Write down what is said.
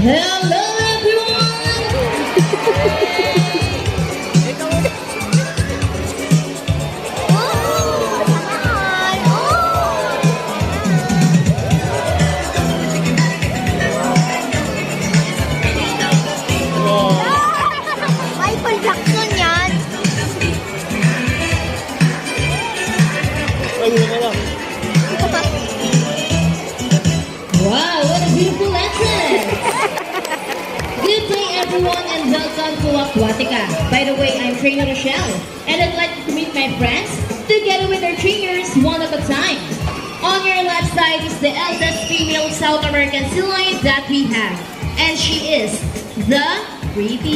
Hello everyone! Michael Jackson yan. Wow, what a beautiful entrance! Good day everyone and welcome to Aquatica. By the way, I'm Trainer Rochelle and I'd like to meet my friends together with our trainers one at a time. On your left side is the eldest female South American sea lion that we have, and she is the Creepy.